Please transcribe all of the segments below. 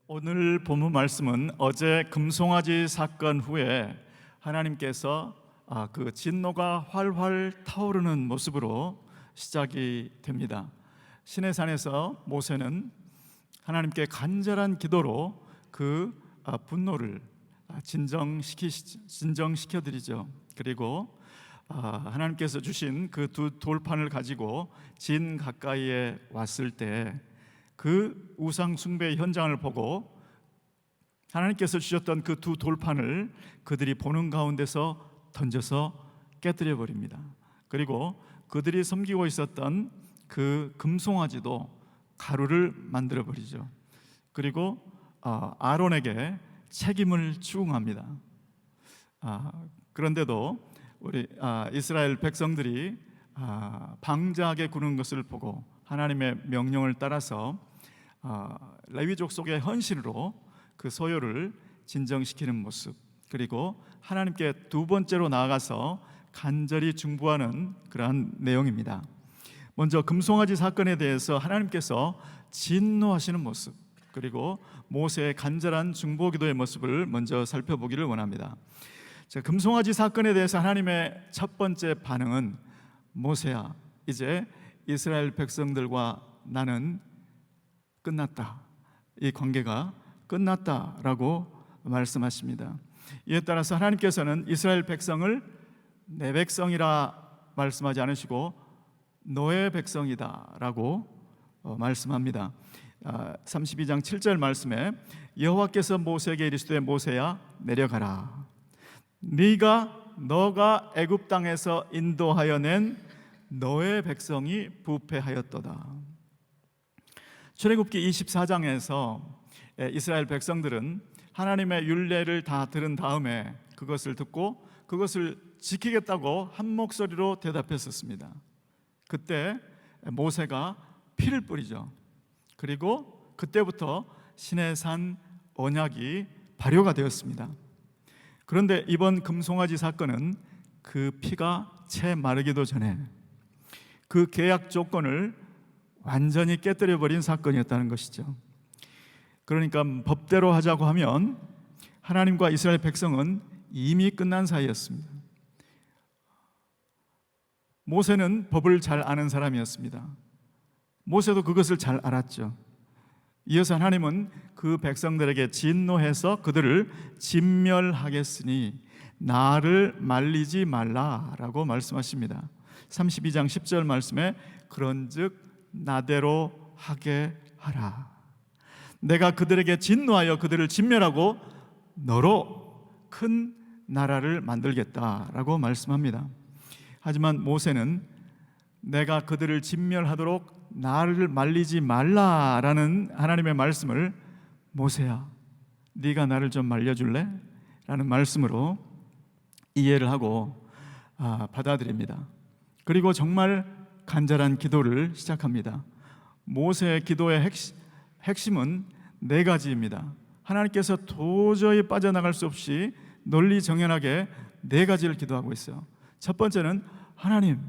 오늘 본문 말씀은 어제 금송아지 사건 후에 하나님께서 그 진노가 활활 타오르는 모습으로 시작이 됩니다. 시내산에서 모세는 하나님께 간절한 기도로 그 분노를 진정시켜드리죠. 그리고 하나님께서 주신 그 두 돌판을 가지고 진 가까이에 왔을 때 그 우상 숭배의 현장을 보고 하나님께서 주셨던 그 두 돌판을 그들이 보는 가운데서 던져서 깨뜨려 버립니다. 그리고 그들이 섬기고 있었던 그 금송아지도 가루를 만들어 버리죠. 그리고 아론에게 책임을 추궁합니다. 그런데도 우리 이스라엘 백성들이 방자하게 구는 것을 보고 하나님의 명령을 따라서 레위족 속의 헌신으로 그 소요를 진정시키는 모습, 그리고 하나님께 두 번째로 나아가서 간절히 중보하는 그러한 내용입니다. 먼저 금송아지 사건에 대해서 하나님께서 진노하시는 모습, 그리고 모세의 간절한 중보 기도의 모습을 먼저 살펴보기를 원합니다. 금송아지 사건에 대해서 하나님의 첫 번째 반응은 모세야, 이제 이스라엘 백성들과 나는 끝났다, 이 관계가 끝났다라고 말씀하십니다. 이에 따라서 하나님께서는 이스라엘 백성을 내 백성이라 말씀하지 않으시고 너의 백성이다 라고 말씀합니다. 32장 7절 말씀에 여호와께서 모세에게 이르시되 모세야 내려가라, 너가 애굽 땅에서 인도하여 낸 너의 백성이 부패하였도다. 출애굽기 24장에서 이스라엘 백성들은 하나님의 율례를 다 들은 다음에 그것을 듣고 그것을 지키겠다고 한 목소리로 대답했었습니다. 그때 모세가 피를 뿌리죠. 그리고 그때부터 시내산 언약이 발효가 되었습니다. 그런데 이번 금송아지 사건은 그 피가 채 마르기도 전에 그 계약 조건을 완전히 깨뜨려버린 사건이었다는 것이죠. 그러니까 법대로 하자고 하면 하나님과 이스라엘 백성은 이미 끝난 사이였습니다. 모세는 법을 잘 아는 사람이었습니다. 모세도 그것을 잘 알았죠. 이어서 하나님은 그 백성들에게 진노해서 그들을 진멸하겠으니 나를 말리지 말라라고 말씀하십니다. 32장 10절 말씀에 그런즉 나대로 하게 하라, 내가 그들에게 진노하여 그들을 진멸하고 너로 큰 나라를 만들겠다라고 말씀합니다. 하지만 모세는 내가 그들을 진멸하도록 나를 말리지 말라라는 하나님의 말씀을 모세야 네가 나를 좀 말려줄래? 라는 말씀으로 이해를 하고 받아들입니다. 그리고 정말 간절한 기도를 시작합니다. 모세의 기도의 핵심은 네 가지입니다. 하나님께서 도저히 빠져나갈 수 없이 논리정연하게 네 가지를 기도하고 있어요. 첫 번째는 하나님,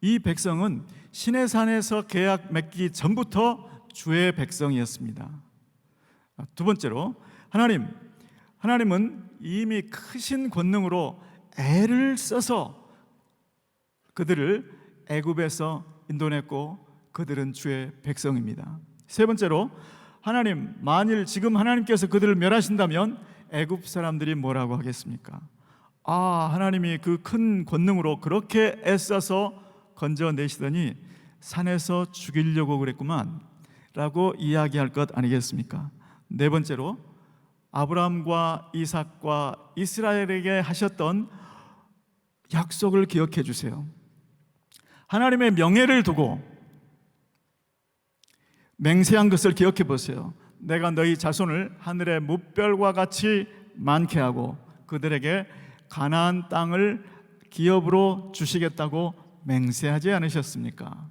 이 백성은 시내산에서 계약 맺기 전부터 주의 백성이었습니다. 두 번째로 하나님은 이미 크신 권능으로 애를 써서 그들을 애굽에서 인도냈고 그들은 주의 백성입니다. 세 번째로 하나님, 만일 지금 하나님께서 그들을 멸하신다면 애굽 사람들이 뭐라고 하겠습니까? 하나님이 그 큰 권능으로 그렇게 애써서 건져내시더니 산에서 죽이려고 그랬구만 라고 이야기할 것 아니겠습니까? 네 번째로 아브라함과 이삭과 이스라엘에게 하셨던 약속을 기억해 주세요. 하나님의 명예를 두고 맹세한 것을 기억해 보세요. 내가 너희 자손을 하늘의 뭇별과 같이 많게 하고 그들에게 가나안 땅을 기업으로 주시겠다고 맹세하지 않으셨습니까?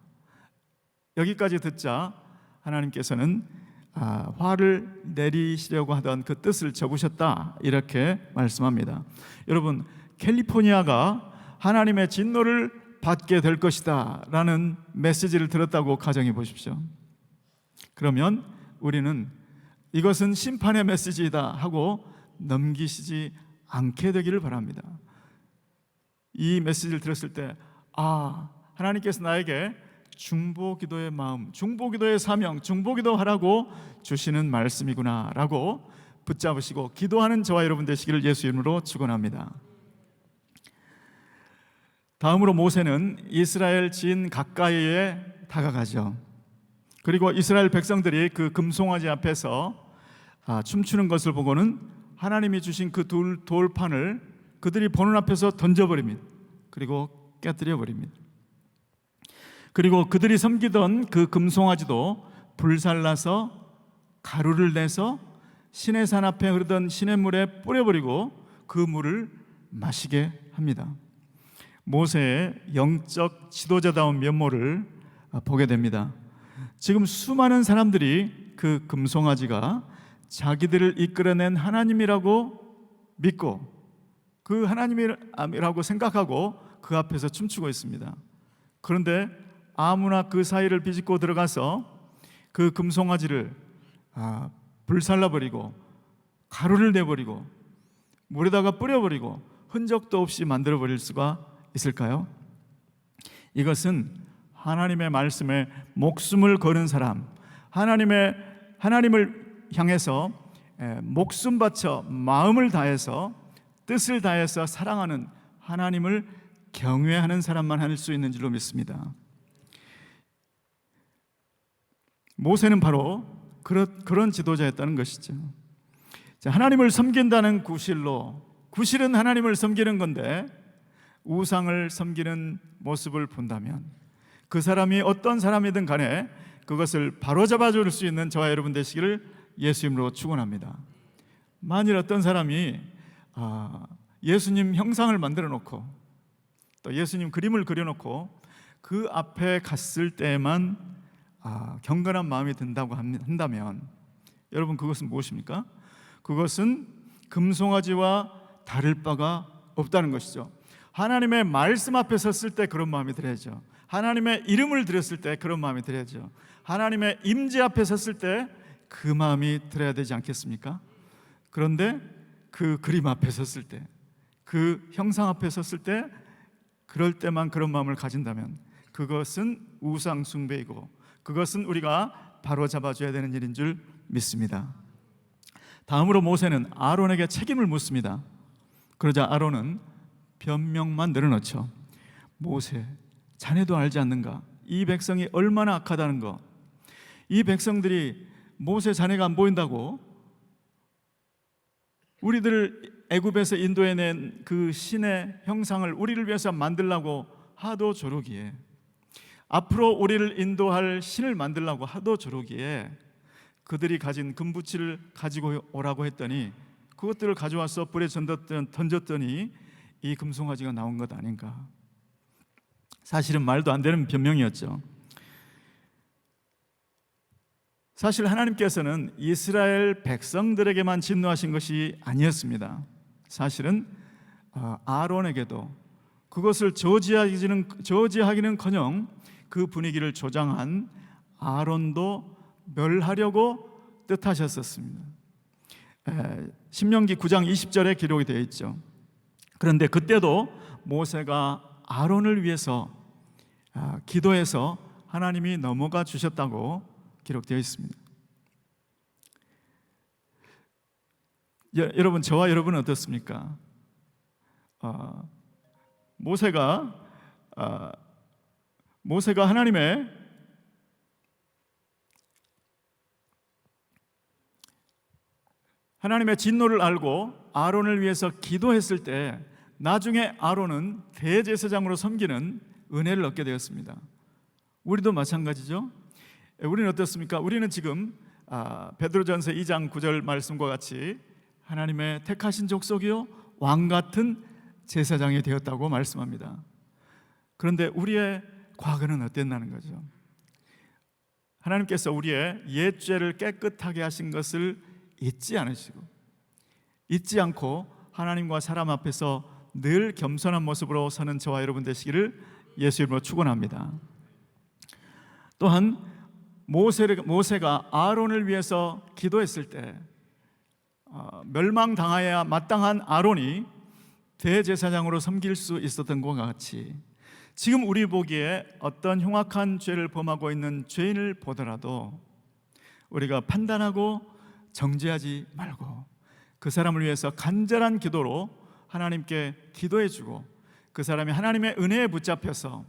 여기까지 듣자 하나님께서는 화를 내리시려고 하던 그 뜻을 접으셨다 이렇게 말씀합니다. 여러분, 캘리포니아가 하나님의 진노를 받게 될 것이다 라는 메시지를 들었다고 가정해 보십시오. 그러면 우리는 이것은 심판의 메시지이다 하고 넘기시지 않게 되기를 바랍니다. 이 메시지를 들었을 때 하나님께서 나에게 중보기도의 마음, 중보기도의 사명, 중보기도하라고 주시는 말씀이구나 라고 붙잡으시고 기도하는 저와 여러분 되시기를 예수 이름으로 축원합니다. 다음으로 모세는 이스라엘 진 가까이에 다가가죠. 그리고 이스라엘 백성들이 그 금송아지 앞에서 춤추는 것을 보고는 하나님이 주신 그 돌판을 그들이 보는 앞에서 던져버립니다. 그리고 깨뜨려 버립니다. 그리고 그들이 섬기던 그 금송아지도 불살라서 가루를 내서 시내산 앞에 흐르던 시냇물에 뿌려버리고 그 물을 마시게 합니다. 모세의 영적 지도자다운 면모를 보게 됩니다. 지금 수많은 사람들이 그 금송아지가 자기들을 이끌어낸 하나님이라고 믿고 그 하나님이라고 생각하고 그 앞에서 춤추고 있습니다. 그런데 아무나 그 사이를 비집고 들어가서 그 금송아지를 불살라버리고 가루를 내버리고 물에다가 뿌려버리고 흔적도 없이 만들어버릴 수가 있을까요? 이것은 하나님의 말씀에 목숨을 거는 사람, 하나님을 향해서 목숨 바쳐 마음을 다해서 뜻을 다해서 사랑하는 하나님을 경외하는 사람만 할 수 있는 줄로 믿습니다. 모세는 바로 그런 지도자였다는 것이죠. 하나님을 섬긴다는 구실은 하나님을 섬기는 건데 우상을 섬기는 모습을 본다면 그 사람이 어떤 사람이든 간에 그것을 바로잡아 줄 수 있는 저와 여러분 되시기를 예수 이름으로 축원합니다. 만일 어떤 사람이 예수님 형상을 만들어 놓고 또 예수님 그림을 그려놓고 그 앞에 갔을 때만 경건한 마음이 든다고 한다면 여러분 그것은 무엇입니까? 그것은 금송아지와 다를 바가 없다는 것이죠. 하나님의 말씀 앞에 섰을 때 그런 마음이 들어야죠. 하나님의 이름을 들었을 때 그런 마음이 들어야죠. 하나님의 임재 앞에 섰을 때 그 마음이 들어야 되지 않겠습니까? 그런데 그 그림 앞에 섰을 때, 그 형상 앞에 섰을 때 그럴 때만 그런 마음을 가진다면 그것은 우상 숭배이고 그것은 우리가 바로 잡아줘야 되는 일인 줄 믿습니다. 다음으로 모세는 아론에게 책임을 묻습니다. 그러자 아론은 변명만 늘어놓죠. 모세, 자네도 알지 않는가? 이 백성이 얼마나 악하다는 거. 이 백성들이 모세 자네가 안 보인다고 우리들을 애굽에서 인도해낸 그 신의 형상을 우리를 위해서 만들라고 하도 저러기에, 앞으로 우리를 인도할 신을 만들라고 하도 저러기에 그들이 가진 금붙이를 가지고 오라고 했더니 그것들을 가져와서 불에 던졌더니 이 금송아지가 나온 것 아닌가. 사실은 말도 안 되는 변명이었죠. 사실 하나님께서는 이스라엘 백성들에게만 진노하신 것이 아니었습니다. 사실은 아론에게도 그것을 저지하기는커녕 그 분위기를 조장한 아론도 멸하려고 뜻하셨었습니다. 신명기 9장 20절에 기록이 되어 있죠. 그런데 그때도 모세가 아론을 위해서 기도해서 하나님이 넘어가 주셨다고 기록되어 있습니다. 여러분, 저와 여러분은 어떻습니까? 모세가 하나님의 진노를 알고 아론을 위해서 기도했을 때 나중에 아론은 대제사장으로 섬기는 은혜를 얻게 되었습니다. 우리도 마찬가지죠. 우리는 어떻습니까? 우리는 지금 베드로전서 2장 9절 말씀과 같이 하나님의 택하신 족속이요 왕같은 제사장이 되었다고 말씀합니다. 그런데 우리의 과거는 어땠나는 거죠. 하나님께서 우리의 옛 죄를 깨끗하게 하신 것을 잊지 않고 하나님과 사람 앞에서 늘 겸손한 모습으로 서는 저와 여러분 되시기를 예수 이름으로 축원합니다. 또한 모세가 아론을 위해서 기도했을 때 멸망당하여야 마땅한 아론이 대제사장으로 섬길 수 있었던 것과 같이 지금 우리 보기에 어떤 흉악한 죄를 범하고 있는 죄인을 보더라도 우리가 판단하고 정죄하지 말고 그 사람을 위해서 간절한 기도로 하나님께 기도해주고 그 사람이 하나님의 은혜에 붙잡혀서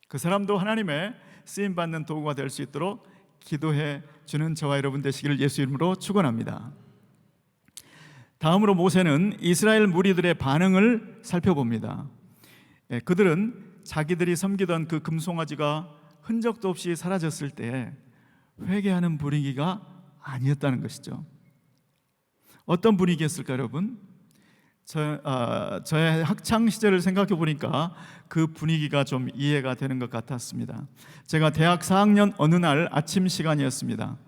그 사람도 하나님의 쓰임받는 도구가 될 수 있도록 기도해 주는 저와 여러분 되시기를 예수 이름으로 축원합니다. 다음으로 모세는 이스라엘 무리들의 반응을 살펴봅니다. 그들은 자기들이 섬기던 그 금송아지가 흔적도 없이 사라졌을 때 회개하는 분위기가 아니었다는 것이죠. 어떤 분위기였을까요, 여러분? 저의 학창 시절을 생각해 보니까 그 분위기가 좀 이해가 되는 것 같았습니다. 제가 대학 4학년 어느 날 아침 시간이었습니다.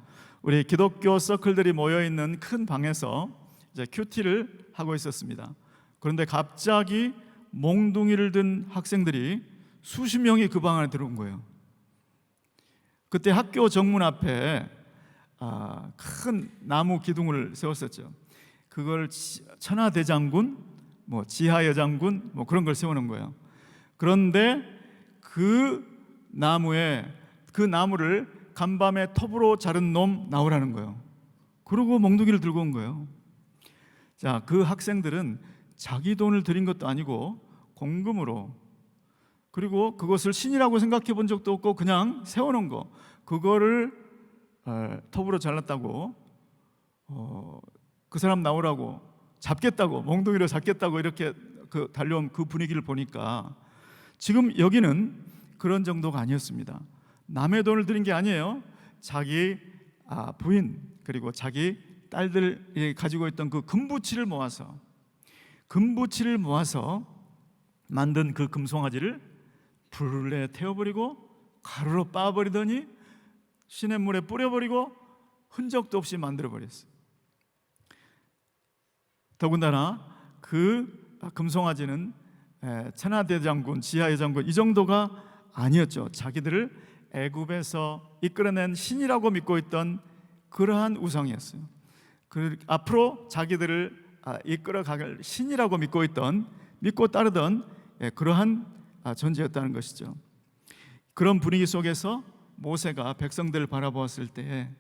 우리 기독교 서클들이 모여 있는 큰 방에서 이제 큐티를 하고 있었습니다. 그런데 갑자기 몽둥이를 든 학생들이 수십 명이 그 방 안에 들어온 거예요. 그때 학교 정문 앞에 큰 나무 기둥을 세웠었죠. 그걸 천하대장군, 지하여장군 그런 걸 세우는 거예요. 그런데 그 나무를 간밤에 톱으로 자른 놈 나오라는 거예요. 그러고 몽둥이를 들고 온 거예요. 자, 그 학생들은 자기 돈을 들인 것도 아니고 공금으로, 그리고 그것을 신이라고 생각해 본 적도 없고 그냥 세워놓은 거, 그거를 톱으로 잘랐다고 그 사람 나오라고 잡겠다고, 몽둥이로 잡겠다고 이렇게 달려온 그 분위기를 보니까 지금 여기는 그런 정도가 아니었습니다. 남의 돈을 들인 게 아니에요. 자기 부인 그리고 자기 딸들이 가지고 있던 그 금부치를 모아서 만든 그 금송아지를 불에 태워버리고 가루로 빻아버리더니 시냇물에 뿌려버리고 흔적도 없이 만들어버렸어요. 더군다나 그 금송아지는 천하대장군, 지하여장군 이 정도가 아니었죠. 자기들을 애굽에서 이끌어낸 신이라고 믿고 있던 그러한 우상이었어요. 앞으로 자기들을 이끌어갈 신이라고 믿고 따르던 그러한 존재였다는 것이죠. 그런 분위기 속에서 모세가 백성들을 바라보았을 때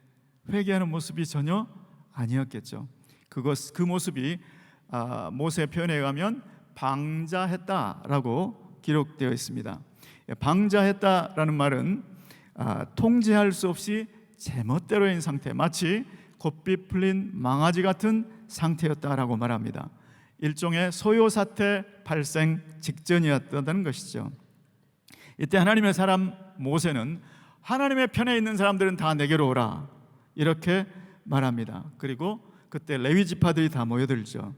회개하는 모습이 전혀 아니었겠죠. 그 모습이 모세 표현에 의하면 방자했다라고 기록되어 있습니다. 방자했다라는 말은 통제할 수 없이 제멋대로인 상태, 마치 곱비 풀린 망아지 같은 상태였다라고 말합니다. 일종의 소요사태 발생 직전이었다는 것이죠. 이때 하나님의 사람 모세는 하나님의 편에 있는 사람들은 다 내게로 오라 이렇게 말합니다. 그리고 그때 레위 지파들이 다 모여들죠.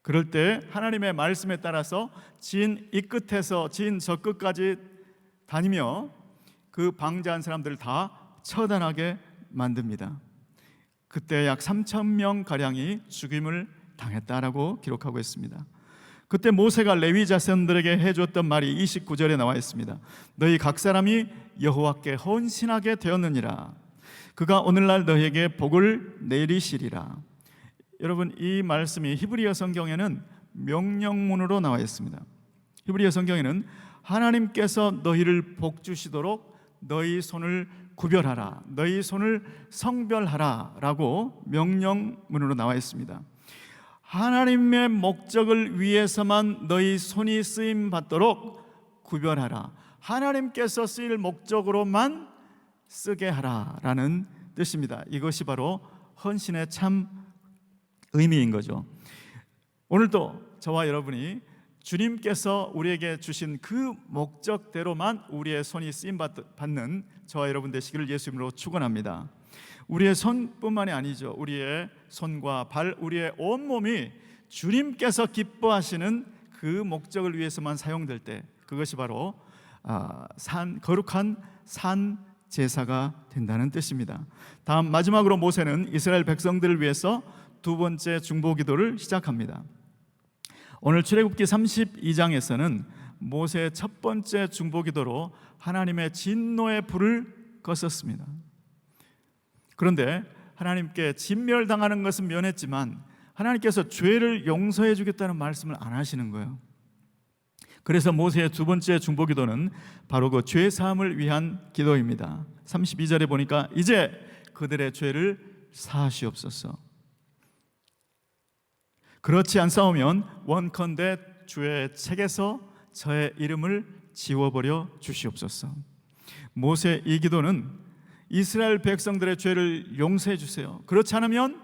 그럴 때 하나님의 말씀에 따라서 진 이 끝에서 진 저 끝까지 다니며 그 방자한 사람들을 다 처단하게 만듭니다. 그때 약 3,000명 가량이 죽임을 당했다라고 기록하고 있습니다. 그때 모세가 레위 자손들에게 해줬던 말이 29절에 나와 있습니다. 너희 각 사람이 여호와께 헌신하게 되었느니라. 그가 오늘날 너희에게 복을 내리시리라. 여러분, 이 말씀이 히브리어 성경에는 명령문으로 나와 있습니다. 히브리어 성경에는 하나님께서 너희를 복 주시도록 너희 손을 구별하라, 너희 손을 성별하라 라고 명령문으로 나와 있습니다. 하나님의 목적을 위해서만 너희 손이 쓰임 받도록 구별하라, 하나님께서 쓰일 목적으로만 쓰게 하라 라는 뜻입니다. 이것이 바로 헌신의 참 의미인 거죠. 오늘도 저와 여러분이 주님께서 우리에게 주신 그 목적대로만 우리의 손이 쓰임 받는 저와 여러분 되시기를 예수 이름으로 축원합니다. 우리의 손뿐만이 아니죠. 우리의 손과 발, 우리의 온몸이 주님께서 기뻐하시는 그 목적을 위해서만 사용될 때 그것이 바로 거룩한 산 제사가 된다는 뜻입니다. 다음 마지막으로 모세는 이스라엘 백성들을 위해서 두 번째 중보 기도를 시작합니다. 오늘 출애굽기 32장에서는 모세의 첫 번째 중보 기도로 하나님의 진노의 불을 껐었습니다. 그런데 하나님께 진멸당하는 것은 면했지만 하나님께서 죄를 용서해 주겠다는 말씀을 안 하시는 거예요. 그래서 모세의 두 번째 중보기도는 바로 그 죄 사함을 위한 기도입니다. 32절에 보니까 이제 그들의 죄를 사하시옵소서. 그렇지 않사오면 원컨대 주의 책에서 저의 이름을 지워버려 주시옵소서. 모세의 이 기도는 이스라엘 백성들의 죄를 용서해 주세요. 그렇지 않으면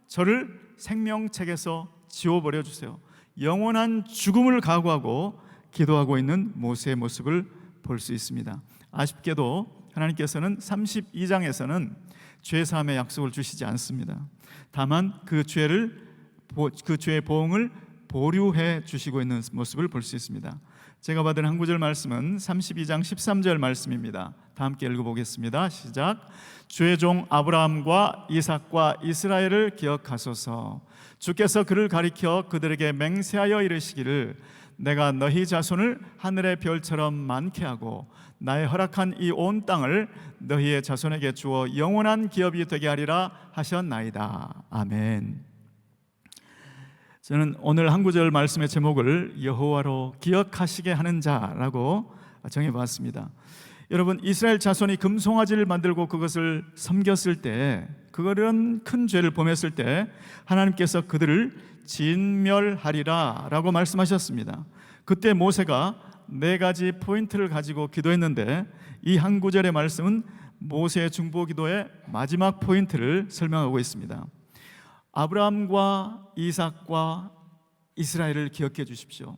저를 생명책에서 지워버려 주세요. 영원한 죽음을 각오하고 기도하고 있는 모세의 모습을 볼 수 있습니다. 아쉽게도 하나님께서는 32장에서는 죄사함의 약속을 주시지 않습니다. 다만 그 죄의 보응을 보류해 주시고 있는 모습을 볼 수 있습니다. 제가 받은 한 구절 말씀은 32장 13절 말씀입니다. 다 함께 읽어보겠습니다. 시작. 주의 종 아브라함과 이삭과 이스라엘을 기억하소서. 주께서 그를 가리켜 그들에게 맹세하여 이르시기를 내가 너희 자손을 하늘의 별처럼 많게 하고 나의 허락한 이 온 땅을 너희의 자손에게 주어 영원한 기업이 되게 하리라 하셨나이다. 아멘. 저는 오늘 한 구절 말씀의 제목을 여호와로 기억하시게 하는 자라고 정해봤습니다. 여러분, 이스라엘 자손이 금송아지를 만들고 그것을 섬겼을 때, 그런 큰 죄를 범했을 때 하나님께서 그들을 진멸하리라 라고 말씀하셨습니다. 그때 모세가 4가지 포인트를 가지고 기도했는데 이 한 구절의 말씀은 모세의 중보기도의 마지막 포인트를 설명하고 있습니다. 아브라함과 이삭과 이스라엘을 기억해 주십시오.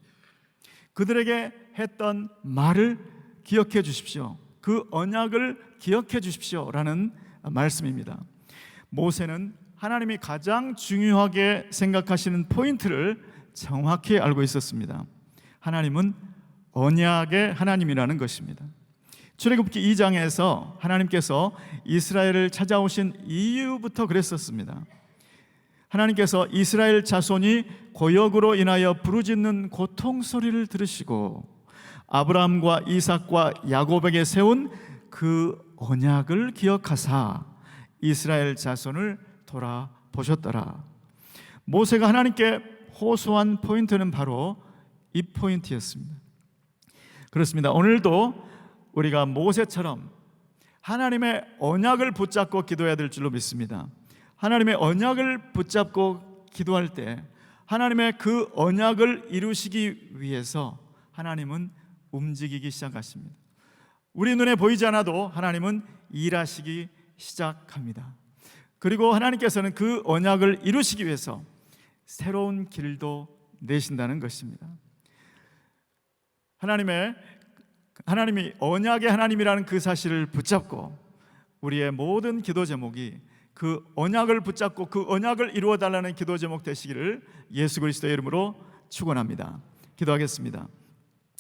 그들에게 했던 말을 기억해 주십시오. 그 언약을 기억해 주십시오 라는 말씀입니다. 모세는 하나님이 가장 중요하게 생각하시는 포인트를 정확히 알고 있었습니다. 하나님은 언약의 하나님이라는 것입니다. 출애굽기 2장에서 하나님께서 이스라엘을 찾아오신 이유부터 그랬었습니다. 하나님께서 이스라엘 자손이 고역으로 인하여 부르짖는 고통 소리를 들으시고 아브라함과 이삭과 야곱에게 세운 그 언약을 기억하사 이스라엘 자손을 돌아보셨더라. 모세가 하나님께 호소한 포인트는 바로 이 포인트였습니다. 그렇습니다. 오늘도 우리가 모세처럼 하나님의 언약을 붙잡고 기도해야 될 줄로 믿습니다. 하나님의 언약을 붙잡고 기도할 때 하나님의 그 언약을 이루시기 위해서 하나님은 움직이기 시작하십니다. 우리 눈에 보이지 않아도 하나님은 일하시기 시작합니다. 그리고 하나님께서는 그 언약을 이루시기 위해서 새로운 길도 내신다는 것입니다. 하나님이 언약의 하나님이라는 그 사실을 붙잡고 우리의 모든 기도 제목이 그 언약을 붙잡고 그 언약을 이루어 달라는 기도 제목 되시기를 예수 그리스도의 이름으로 축원합니다. 기도하겠습니다.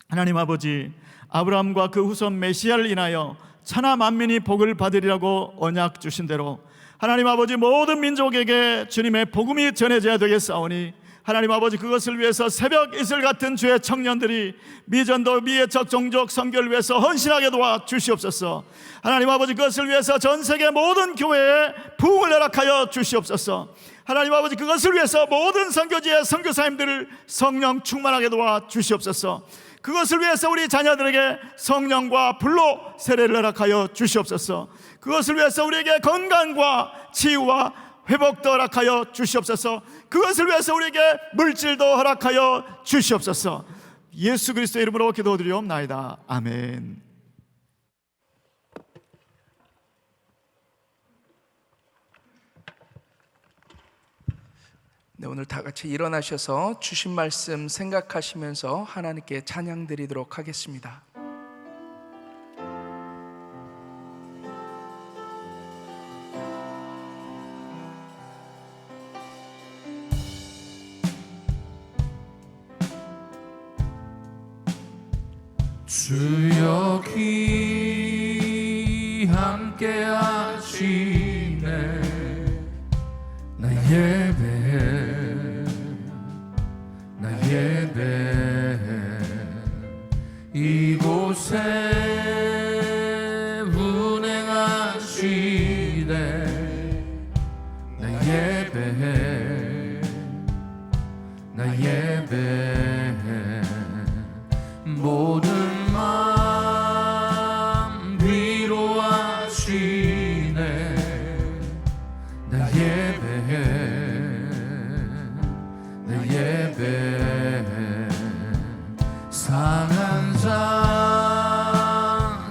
하나님 아버지, 아브라함과 그 후손 메시아를 인하여 천하 만민이 복을 받으리라고 언약 주신 대로 하나님 아버지 모든 민족에게 주님의 복음이 전해져야 되겠사오니 하나님 아버지 그것을 위해서 새벽 이슬 같은 주의 청년들이 미전도 미애적 종족 선교를 위해서 헌신하게 도와주시옵소서. 하나님 아버지 그것을 위해서 전 세계 모든 교회에 부흥을 허락하여 주시옵소서. 하나님 아버지 그것을 위해서 모든 선교지의 선교사님들을 성령 충만하게 도와주시옵소서. 그것을 위해서 우리 자녀들에게 성령과 불로 세례를 허락하여 주시옵소서. 그것을 위해서 우리에게 건강과 치유와 회복도 허락하여 주시옵소서. 그것을 위해서 우리에게 물질도 허락하여 주시옵소서. 예수 그리스도의 이름으로 기도드리옵나이다. 아멘. 네, 오늘 다 같이 일어나셔서 주신 말씀 생각하시면서 하나님께 찬양 드리도록 하겠습니다. 주여 귀 함께 하시네 나 예배 이곳에 운행하 예배해 나 예배해 모든 마음 위로하시네 나 예배해 나 예배해 상한 자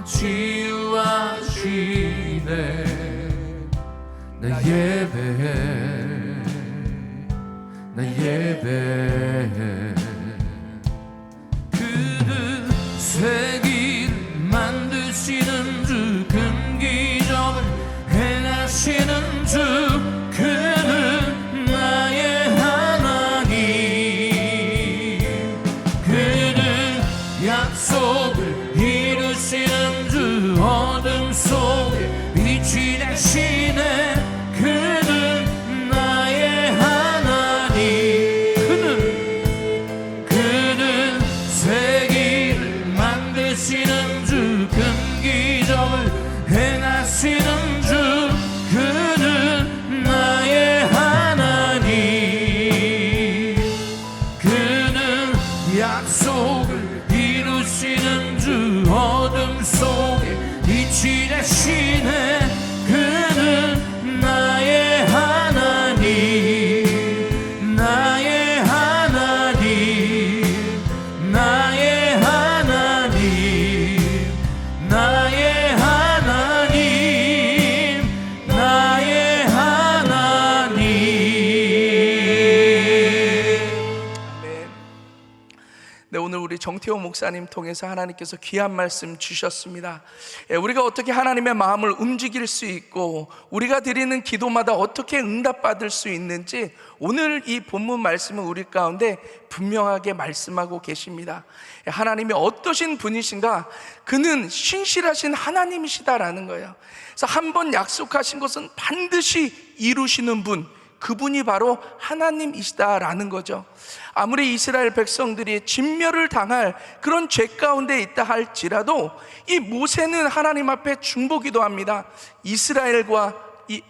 치유하시네 나 예배해 나 예배해 그는 새 길 만드시는 주 금기적을 행하시는 주 그는 나의 하나님 그는 약속을 이루시는 주 어둠 속에 빛이 되시네 그는 나의 하나님 그는 새 길을 만드시는 주 금기적을 행하시는 주 그는 나의 하나님 그는 약속을 이루시는 주 어둠 속에 빛이 되시네 그는 나의 하나님 나의 하나님 나의 하나님 나의 하나님 나의 하나님 아멘. 네, 오늘 우리 정태호 목사님 통해서 하나님께서 귀한 말씀 주셨습니다. 우리가 어떻게 하나님의 마음을 움직일 수 있고 우리가 드리는 기도마다 어떻게 응답받을 수 있는지 오늘 이 본문 말씀은 우리 가운데 분명하게 말씀하고 계십니다. 하나님이 어떠신 분이신가? 그는 신실하신 하나님이시다라는 거예요. 그래서 한번 약속하신 것은 반드시 이루시는 분, 그분이 바로 하나님이시다라는 거죠. 아무리 이스라엘 백성들이 진멸을 당할 그런 죄 가운데 있다 할지라도 이 모세는 하나님 앞에 중보기도 합니다. 이스라엘과 이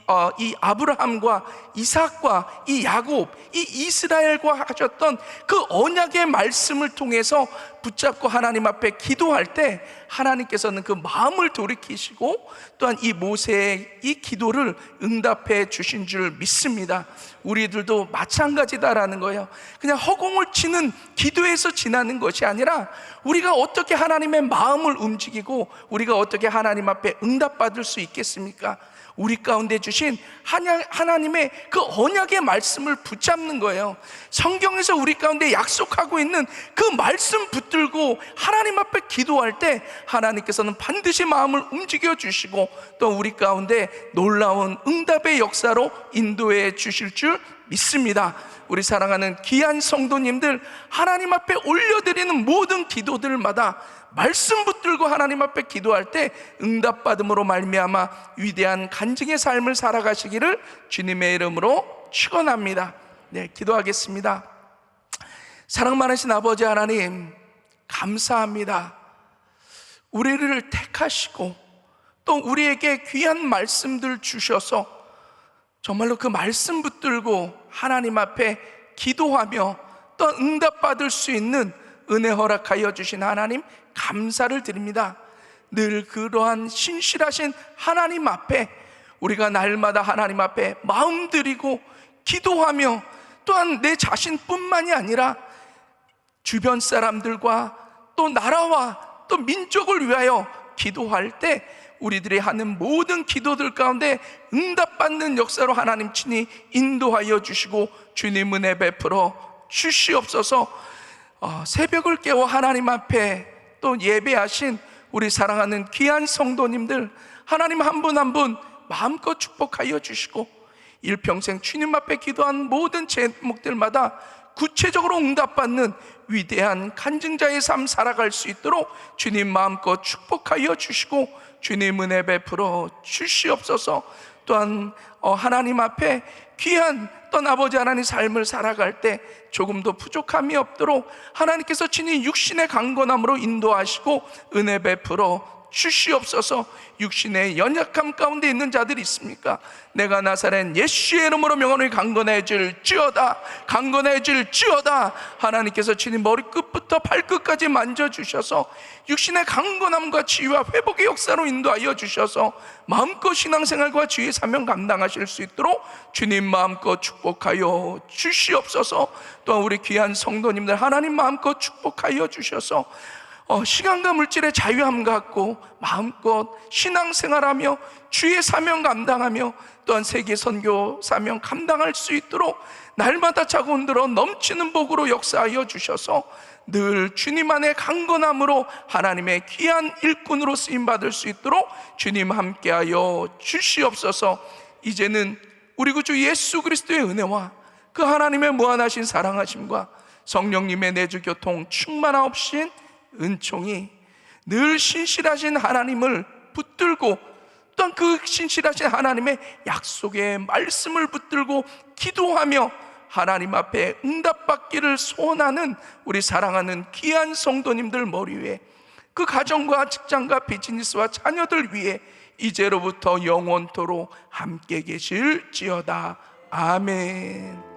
아브라함과 이삭과 이 야곱, 이 이스라엘과 하셨던 그 언약의 말씀을 통해서 붙잡고 하나님 앞에 기도할 때 하나님께서는 그 마음을 돌이키시고 또한 이 모세의 이 기도를 응답해 주신 줄 믿습니다. 우리들도 마찬가지다라는 거예요. 그냥 허공을 치는 기도에서 지나는 것이 아니라 우리가 어떻게 하나님의 마음을 움직이고 우리가 어떻게 하나님 앞에 응답받을 수 있겠습니까? 우리 가운데 주신 하나님의 그 언약의 말씀을 붙잡는 거예요. 성경에서 우리 가운데 약속하고 있는 그 말씀 붙들고 하나님 앞에 기도할 때 하나님께서는 반드시 마음을 움직여 주시고 또 우리 가운데 놀라운 응답의 역사로 인도해 주실 줄 믿습니다. 우리 사랑하는 귀한 성도님들, 하나님 앞에 올려드리는 모든 기도들마다 말씀 붙들고 하나님 앞에 기도할 때 응답받음으로 말미암아 위대한 간증의 삶을 살아가시기를 주님의 이름으로 축원합니다. 네, 기도하겠습니다. 사랑 많으신 아버지 하나님, 감사합니다. 우리를 택하시고 또 우리에게 귀한 말씀들 주셔서 정말로 그 말씀 붙들고 하나님 앞에 기도하며 또 응답받을 수 있는 은혜 허락하여 주신 하나님 감사를 드립니다. 늘 그러한 신실하신 하나님 앞에 우리가 날마다 하나님 앞에 마음 드리고 기도하며 또한 내 자신뿐만이 아니라 주변 사람들과 또 나라와 또 민족을 위하여 기도할 때 우리들이 하는 모든 기도들 가운데 응답받는 역사로 하나님 친히 인도하여 주시고 주님 은혜 베풀어 주시옵소서. 새벽을 깨워 하나님 앞에 또 예배하신 우리 사랑하는 귀한 성도님들 하나님 한 분 한 분 마음껏 축복하여 주시고 일평생 주님 앞에 기도한 모든 제목들마다 구체적으로 응답받는 위대한 간증자의 삶 살아갈 수 있도록 주님 마음껏 축복하여 주시고 주님 은혜 베풀어 주시옵소서. 또한 하나님 앞에 귀한 어떤 아버지 하나님 삶을 살아갈 때 조금도 부족함이 없도록 하나님께서 친히 육신의 강건함으로 인도하시고 은혜 베풀어 주시옵소서. 육신의 연약함 가운데 있는 자들이 있습니까? 내가 나사렛 예수의 이름으로 명하노니 강건해질지어다, 강건해질지어다. 하나님께서 주님 머리끝부터 발끝까지 만져주셔서 육신의 강건함과 치유와 회복의 역사로 인도하여 주셔서 마음껏 신앙생활과 주의 사명 감당하실 수 있도록 주님 마음껏 축복하여 주시옵소서. 또한 우리 귀한 성도님들 하나님 마음껏 축복하여 주셔서 시간과 물질의 자유함 갖고 마음껏 신앙생활하며 주의 사명 감당하며 또한 세계 선교 사명 감당할 수 있도록 날마다 차고 흔들어 넘치는 복으로 역사하여 주셔서 늘 주님 안에 강건함으로 하나님의 귀한 일꾼으로 쓰임받을 수 있도록 주님 함께하여 주시옵소서. 이제는 우리 구주 예수 그리스도의 은혜와 그 하나님의 무한하신 사랑하심과 성령님의 내주 교통 충만하옵신 은총이 늘 신실하신 하나님을 붙들고 또한 그 신실하신 하나님의 약속의 말씀을 붙들고 기도하며 하나님 앞에 응답받기를 소원하는 우리 사랑하는 귀한 성도님들 머리 위에, 그 가정과 직장과 비즈니스와 자녀들 위에 이제로부터 영원토록 함께 계실지어다. 아멘.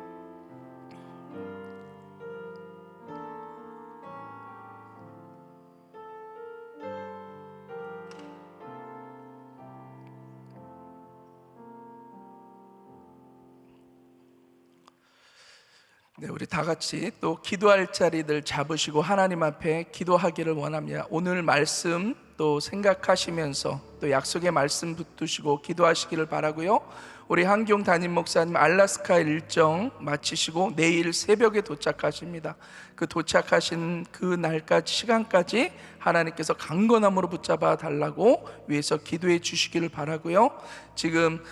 네, 우리 다 같이 또 기도할 자리들 잡으시고 하나님 앞에 기도하기를 원합니다. 오늘 말씀 또 생각하시면서 또 약속의 말씀 붙드시고 기도하시기를 바라고요. 우리 한기용 담임 목사님 알라스카 일정 마치시고 내일 새벽에 도착하십니다. 그 도착하신 그 날까지 시간까지 하나님께서 강건함으로 붙잡아 달라고 위해서 기도해 주시기를 바라고요. 지금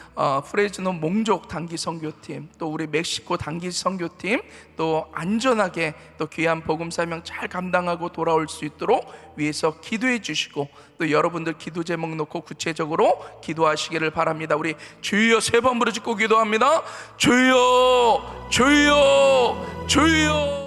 프레즈노 몽족 단기 선교팀, 또 우리 멕시코 단기 선교팀 또 안전하게 또 귀한 복음 사명 잘 감당하고 돌아올 수 있도록 위해서 기도해 주시고, 또 여러분들 기도 제목 놓고 구체적으로 기도하시기를 바랍니다. 우리 주여 세 번 부르짖고 기도합니다. 주여, 주여, 주여.